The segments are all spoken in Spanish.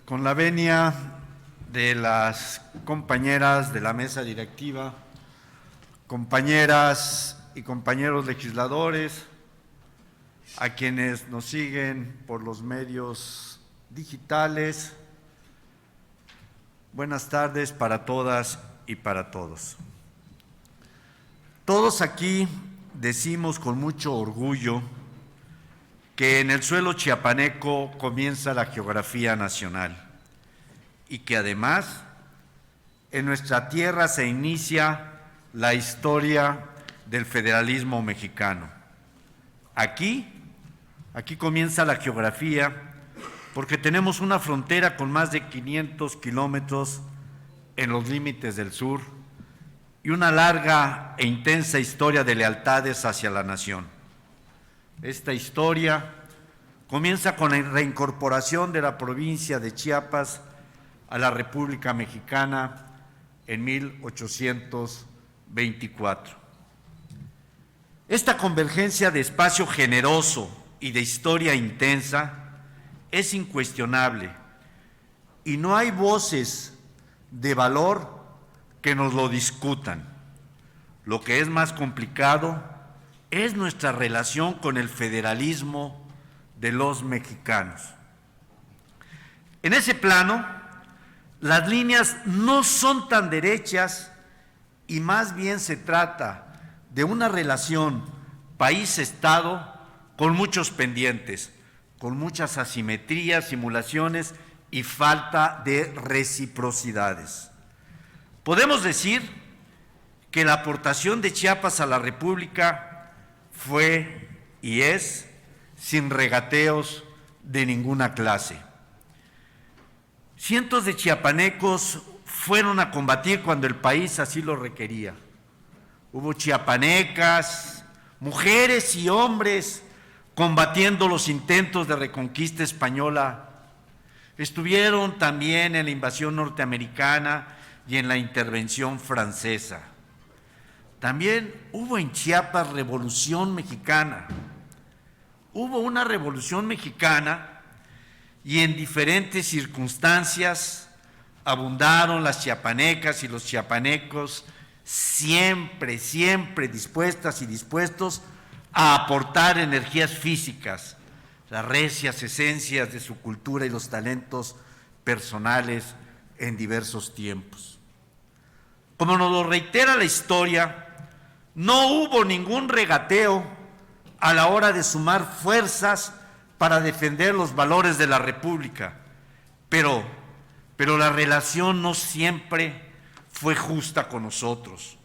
Con la venia de las compañeras de la mesa directiva, compañeras y compañeros legisladores, a quienes nos siguen por los medios digitales, buenas tardes para todas y para todos. Todos aquí decimos con mucho orgullo que en el suelo chiapaneco comienza la geografía nacional y que además en nuestra tierra se inicia la historia del federalismo mexicano. Aquí comienza la geografía porque tenemos una frontera con más de 500 kilómetros en los límites del sur y una larga e intensa historia de lealtades hacia la nación. Esta historia comienza con la reincorporación de la provincia de Chiapas a la República Mexicana en 1824. Esta convergencia de espacio generoso y de historia intensa es incuestionable y no hay voces de valor que nos lo discutan. Lo que es más complicado es nuestra relación con el federalismo de los mexicanos. En ese plano, las líneas no son tan derechas y más bien se trata de una relación país-estado con muchos pendientes, con muchas asimetrías, simulaciones y falta de reciprocidades. Podemos decir que la aportación de Chiapas a la República fue y es sin regateos de ninguna clase. Cientos de chiapanecos fueron a combatir cuando el país así lo requería. Hubo chiapanecas, mujeres y hombres combatiendo los intentos de reconquista española. Estuvieron también en la invasión norteamericana y en la intervención francesa. También hubo en Chiapas Revolución Mexicana. Hubo una Revolución Mexicana y en diferentes circunstancias abundaron las chiapanecas y los chiapanecos, siempre dispuestas y dispuestos a aportar energías físicas, las recias esencias de su cultura y los talentos personales en diversos tiempos. Como nos lo reitera la historia, no hubo ningún regateo a la hora de sumar fuerzas para defender los valores de la República, pero la relación no siempre fue justa con nosotros.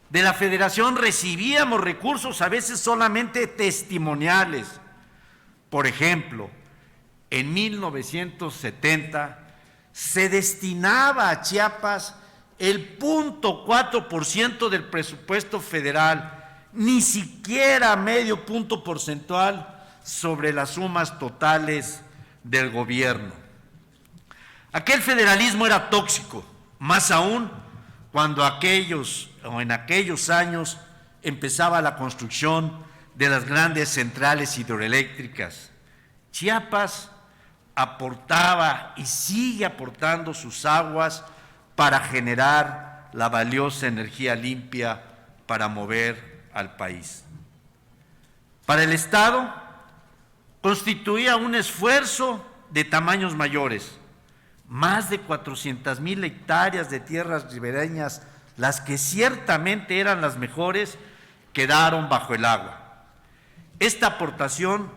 De la Federación recibíamos recursos a veces solamente testimoniales. Por ejemplo, en 1970 se destinaba a Chiapas el 0.4% del presupuesto federal, ni siquiera medio punto porcentual sobre las sumas totales del gobierno. Aquel federalismo era tóxico, más aún cuando en aquellos años empezaba la construcción de las grandes centrales hidroeléctricas. Chiapas aportaba y sigue aportando sus aguas para generar la valiosa energía limpia para mover al país. Para el Estado constituía un esfuerzo de tamaños mayores, más de 400,000 hectáreas de tierras ribereñas, las que ciertamente eran las mejores, quedaron bajo el agua. Esta aportación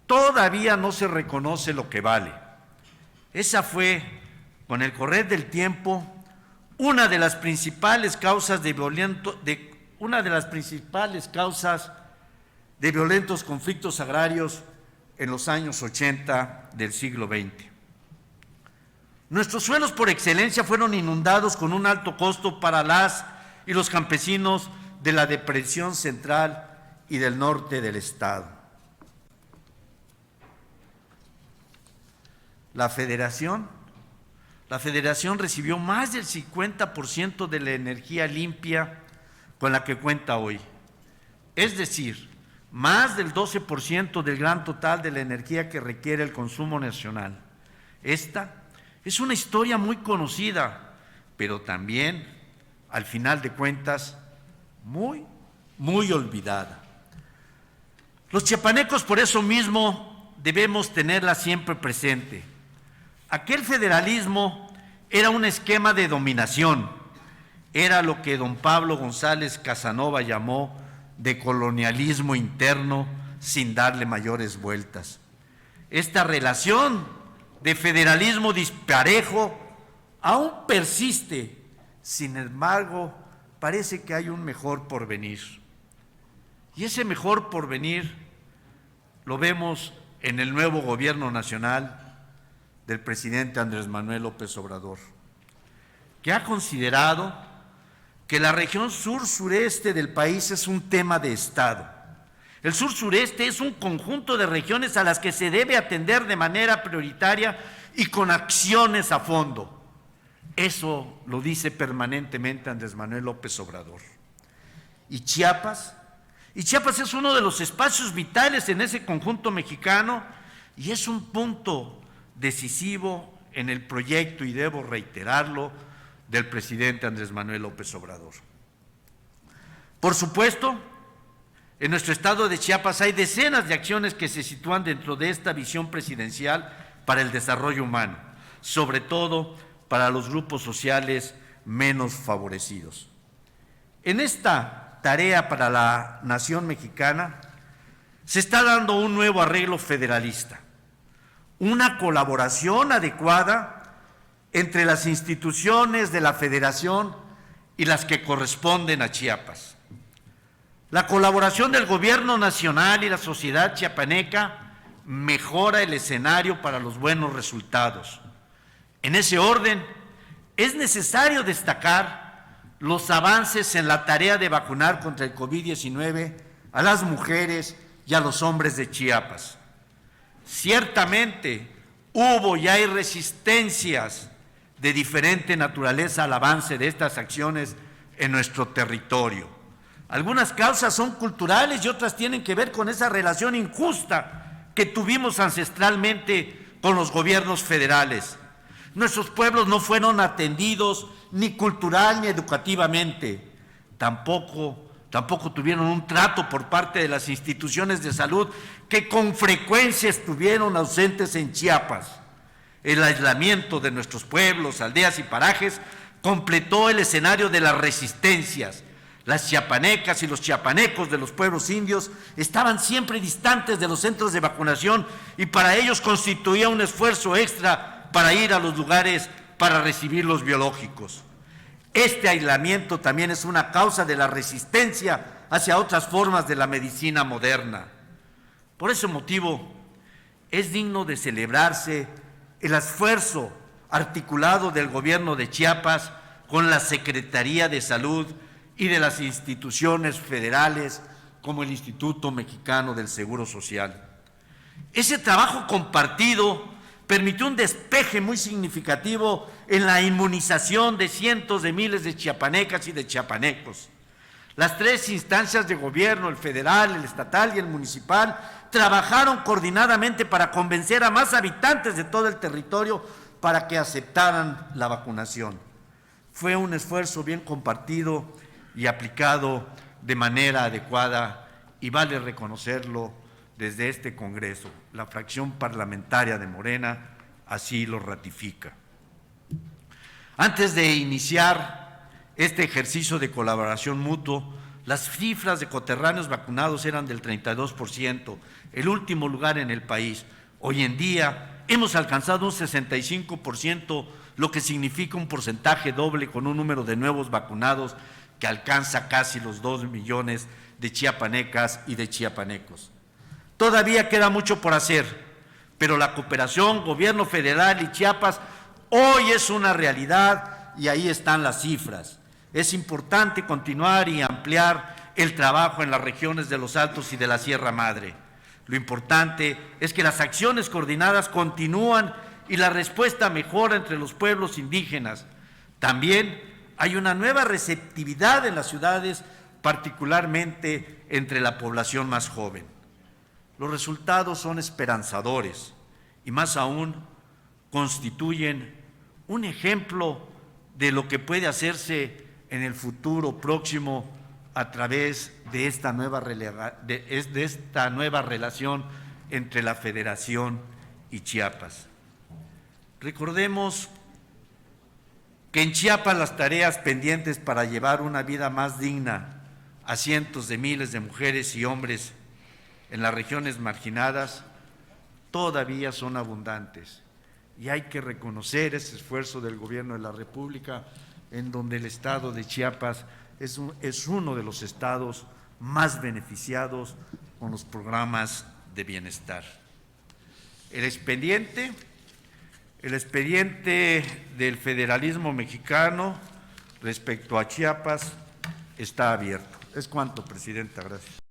todavía no se reconoce lo que vale. Esa fue, con el correr del tiempo, una de las principales causas de violentos conflictos agrarios en los años 80 del siglo XX. Nuestros suelos por excelencia fueron inundados con un alto costo para las y los campesinos de la depresión central y del norte del estado. La Federación recibió más del 50% de la energía limpia con la que cuenta hoy. Es decir, más del 12% del gran total de la energía que requiere el consumo nacional. Esta es una historia muy conocida, pero también, al final de cuentas, muy olvidada. Los chiapanecos, por eso mismo, debemos tenerla siempre presente. Aquel federalismo era un esquema de dominación, era lo que don Pablo González Casanova llamó de colonialismo interno sin darle mayores vueltas. Esta relación de federalismo disparejo aún persiste, sin embargo, parece que hay un mejor porvenir. Y ese mejor porvenir lo vemos en el nuevo gobierno nacional del presidente Andrés Manuel López Obrador, que ha considerado que la región sur-sureste del país es un tema de Estado. El sur-sureste es un conjunto de regiones a las que se debe atender de manera prioritaria y con acciones a fondo. Eso lo dice permanentemente Andrés Manuel López Obrador. ¿Y Chiapas? Y Chiapas es uno de los espacios vitales en ese conjunto mexicano y es un punto decisivo en el proyecto, y debo reiterarlo, del presidente Andrés Manuel López Obrador. Por supuesto, en nuestro estado de Chiapas hay decenas de acciones que se sitúan dentro de esta visión presidencial para el desarrollo humano, sobre todo para los grupos sociales menos favorecidos. En esta tarea para la nación mexicana se está dando un nuevo arreglo federalista, una colaboración adecuada entre las instituciones de la Federación y las que corresponden a Chiapas. La colaboración del gobierno nacional y la sociedad chiapaneca mejora el escenario para los buenos resultados. En ese orden, es necesario destacar los avances en la tarea de vacunar contra el COVID-19 a las mujeres y a los hombres de Chiapas. Ciertamente, hubo y hay resistencias de diferente naturaleza al avance de estas acciones en nuestro territorio. Algunas causas son culturales y otras tienen que ver con esa relación injusta que tuvimos ancestralmente con los gobiernos federales. Nuestros pueblos no fueron atendidos ni cultural ni educativamente. Tampoco tuvieron un trato por parte de las instituciones de salud que con frecuencia estuvieron ausentes en Chiapas. El aislamiento de nuestros pueblos, aldeas y parajes completó el escenario de las resistencias. Las chiapanecas y los chiapanecos de los pueblos indios estaban siempre distantes de los centros de vacunación y para ellos constituía un esfuerzo extra para ir a los lugares para recibir los biológicos. Este aislamiento también es una causa de la resistencia hacia otras formas de la medicina moderna. Por ese motivo, es digno de celebrarse el esfuerzo articulado del gobierno de Chiapas con la Secretaría de Salud y de las instituciones federales como el Instituto Mexicano del Seguro Social. Ese trabajo compartido permitió un despeje muy significativo en la inmunización de cientos de miles de chiapanecas y de chiapanecos. Las tres instancias de gobierno, el federal, el estatal y el municipal, trabajaron coordinadamente para convencer a más habitantes de todo el territorio para que aceptaran la vacunación. Fue un esfuerzo bien compartido y aplicado de manera adecuada y vale reconocerlo desde este Congreso. La fracción parlamentaria de Morena así lo ratifica. Antes de iniciar este ejercicio de colaboración mutuo, las cifras de coterráneos vacunados eran del 32%, el último lugar en el país. Hoy en día hemos alcanzado un 65%, lo que significa un porcentaje doble con un número de nuevos vacunados que alcanza casi los 2 millones de chiapanecas y de chiapanecos. Todavía queda mucho por hacer, pero la cooperación, gobierno federal y Chiapas hoy es una realidad y ahí están las cifras. Es importante continuar y ampliar el trabajo en las regiones de los Altos y de la Sierra Madre. Lo importante es que las acciones coordinadas continúan y la respuesta mejora entre los pueblos indígenas. También hay una nueva receptividad en las ciudades, particularmente entre la población más joven. Los resultados son esperanzadores y más aún constituyen un ejemplo de lo que puede hacerse en el futuro próximo a través de esta nueva relación entre la Federación y Chiapas. Recordemos que en Chiapas las tareas pendientes para llevar una vida más digna a cientos de miles de mujeres y hombres en las regiones marginadas todavía son abundantes, y hay que reconocer ese esfuerzo del Gobierno de la República, en donde el estado de Chiapas es uno de los estados más beneficiados con los programas de bienestar. El expediente del federalismo mexicano respecto a Chiapas está abierto. Es cuanto, Presidenta. Gracias.